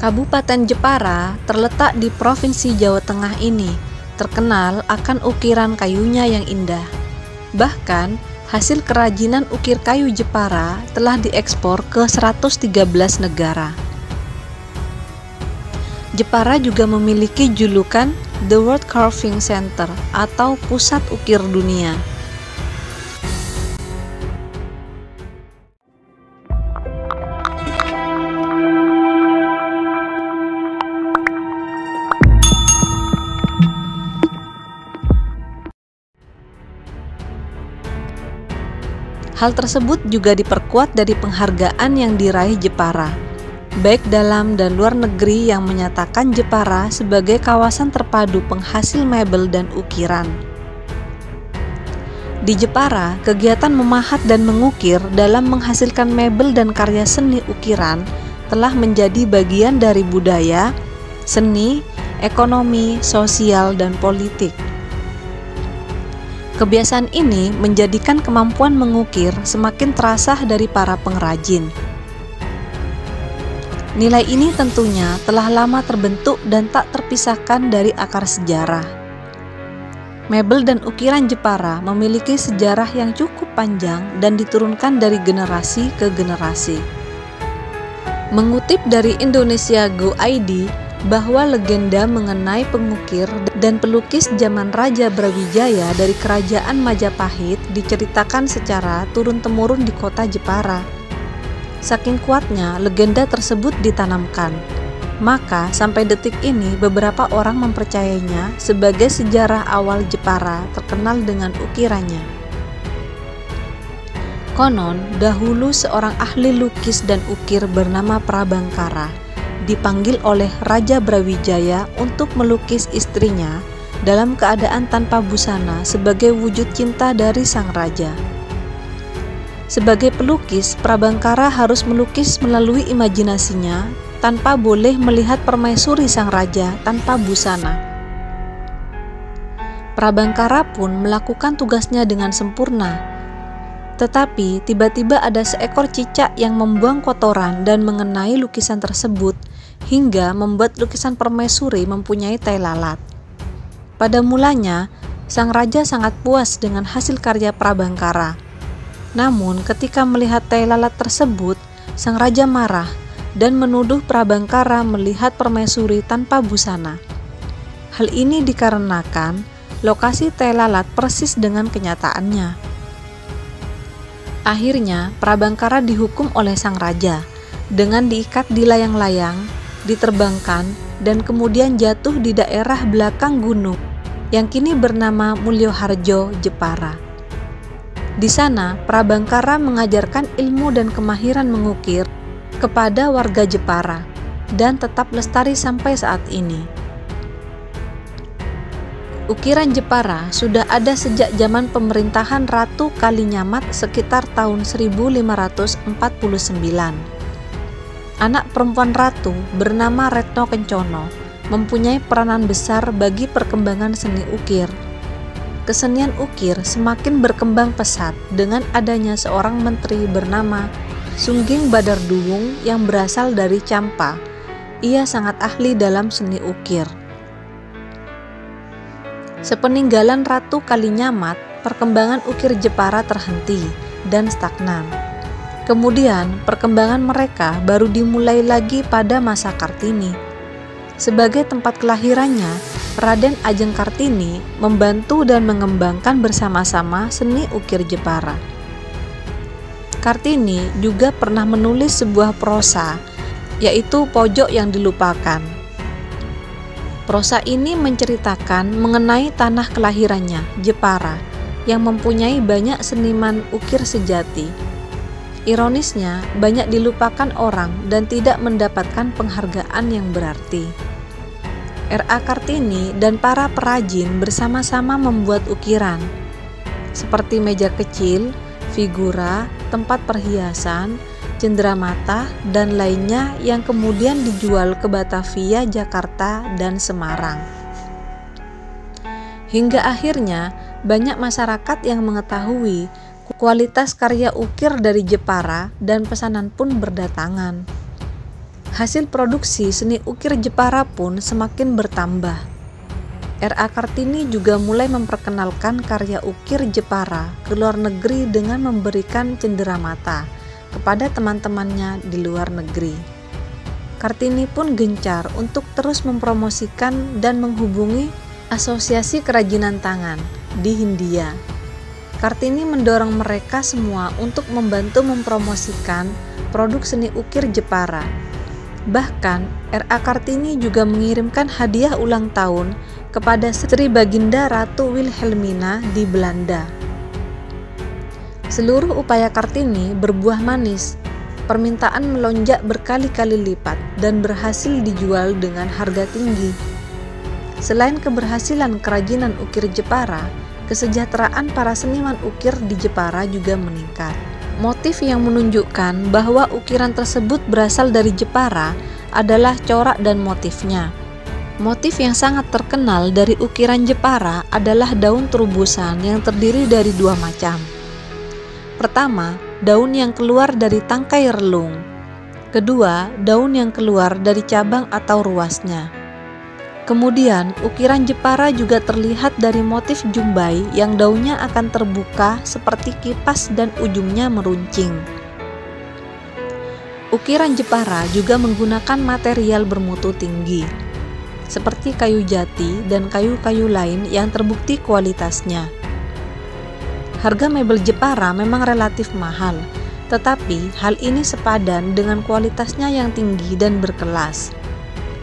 Kabupaten Jepara terletak di Provinsi Jawa Tengah ini, terkenal akan ukiran kayunya yang indah. Bahkan, hasil kerajinan ukir kayu Jepara telah diekspor ke 113 negara. Jepara juga memiliki julukan The World Carving Center atau Pusat Ukir Dunia. Hal tersebut juga diperkuat dari penghargaan yang diraih Jepara, baik dalam dan luar negeri, yang menyatakan Jepara sebagai kawasan terpadu penghasil mebel dan ukiran. Di Jepara, kegiatan memahat dan mengukir dalam menghasilkan mebel dan karya seni ukiran telah menjadi bagian dari budaya, seni, ekonomi, sosial, dan politik. Kebiasaan ini menjadikan kemampuan mengukir semakin terasah dari para pengrajin. Nilai ini tentunya telah lama terbentuk dan tak terpisahkan dari akar sejarah. Mebel dan ukiran Jepara memiliki sejarah yang cukup panjang dan diturunkan dari generasi ke generasi. Mengutip dari Indonesia Go ID, bahwa legenda mengenai pengukir dan pelukis zaman Raja Brawijaya dari Kerajaan Majapahit diceritakan secara turun-temurun di kota Jepara. Saking kuatnya legenda tersebut ditanamkan, maka sampai detik ini beberapa orang mempercayainya sebagai sejarah awal Jepara terkenal dengan ukirannya. Konon, dahulu seorang ahli lukis dan ukir bernama Prabangkara dipanggil oleh Raja Brawijaya untuk melukis istrinya dalam keadaan tanpa busana sebagai wujud cinta dari sang raja. Sebagai pelukis, Prabangkara harus melukis melalui imajinasinya tanpa boleh melihat permaisuri sang raja tanpa busana. Prabangkara pun melakukan tugasnya dengan sempurna. Tetapi tiba-tiba ada seekor cicak yang membuang kotoran dan mengenai lukisan tersebut hingga membuat lukisan permaisuri mempunyai tai lalat. Pada mulanya, sang raja sangat puas dengan hasil karya Prabangkara. Namun ketika melihat tai lalat tersebut, sang raja marah dan menuduh Prabangkara melihat permaisuri tanpa busana. Hal ini dikarenakan lokasi tai lalat persis dengan kenyataannya. Akhirnya, Prabangkara dihukum oleh sang raja dengan diikat di layang-layang, diterbangkan, dan kemudian jatuh di daerah belakang gunung yang kini bernama Mulyoharjo, Jepara. Di sana, Prabangkara mengajarkan ilmu dan kemahiran mengukir kepada warga Jepara dan tetap lestari sampai saat ini. Ukiran Jepara sudah ada sejak zaman pemerintahan Ratu Kalinyamat sekitar tahun 1549. Anak perempuan ratu bernama Retno Kencono mempunyai peranan besar bagi perkembangan seni ukir. Kesenian ukir semakin berkembang pesat dengan adanya seorang menteri bernama Sungging Badarduwung yang berasal dari Campa. Ia sangat ahli dalam seni ukir. Sepeninggalan Ratu Kalinyamat, perkembangan ukir Jepara terhenti dan stagnan. Kemudian, perkembangan mereka baru dimulai lagi pada masa Kartini. Sebagai tempat kelahirannya, Raden Ajeng Kartini membantu dan mengembangkan bersama-sama seni ukir Jepara. Kartini juga pernah menulis sebuah prosa, yaitu Pojok yang Dilupakan. Prosa ini menceritakan mengenai tanah kelahirannya, Jepara, yang mempunyai banyak seniman ukir sejati. Ironisnya, banyak dilupakan orang dan tidak mendapatkan penghargaan yang berarti. R.A. Kartini dan para perajin bersama-sama membuat ukiran, seperti meja kecil, figura, tempat perhiasan, cenderamata, dan lainnya yang kemudian dijual ke Batavia, Jakarta, dan Semarang. Hingga akhirnya banyak masyarakat yang mengetahui kualitas karya ukir dari Jepara dan pesanan pun berdatangan. Hasil produksi seni ukir Jepara pun semakin bertambah. R.A. Kartini juga mulai memperkenalkan karya ukir Jepara ke luar negeri dengan memberikan cenderamata kepada teman-temannya di luar negeri. Kartini pun gencar untuk terus mempromosikan dan menghubungi asosiasi kerajinan tangan di Hindia. Kartini mendorong mereka semua untuk membantu mempromosikan produk seni ukir Jepara. Bahkan, R.A. Kartini juga mengirimkan hadiah ulang tahun kepada Sri Baginda Ratu Wilhelmina di Belanda. Seluruh upaya Kartini berbuah manis. Permintaan melonjak berkali-kali lipat dan berhasil dijual dengan harga tinggi. Selain keberhasilan kerajinan ukir Jepara, kesejahteraan para seniman ukir di Jepara juga meningkat. Motif yang menunjukkan bahwa ukiran tersebut berasal dari Jepara adalah corak dan motifnya. Motif yang sangat terkenal dari ukiran Jepara adalah daun terubusan yang terdiri dari dua macam. Pertama, daun yang keluar dari tangkai relung. Kedua, daun yang keluar dari cabang atau ruasnya. Kemudian, ukiran Jepara juga terlihat dari motif jumbai yang daunnya akan terbuka seperti kipas dan ujungnya meruncing. Ukiran Jepara juga menggunakan material bermutu tinggi, seperti kayu jati dan kayu-kayu lain yang terbukti kualitasnya. Harga mebel Jepara memang relatif mahal, tetapi hal ini sepadan dengan kualitasnya yang tinggi dan berkelas.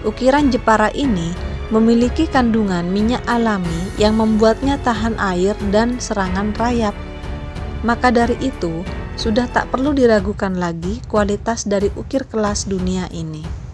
Ukiran Jepara ini memiliki kandungan minyak alami yang membuatnya tahan air dan serangan rayap. Maka dari itu, sudah tak perlu diragukan lagi kualitas dari ukir kelas dunia ini.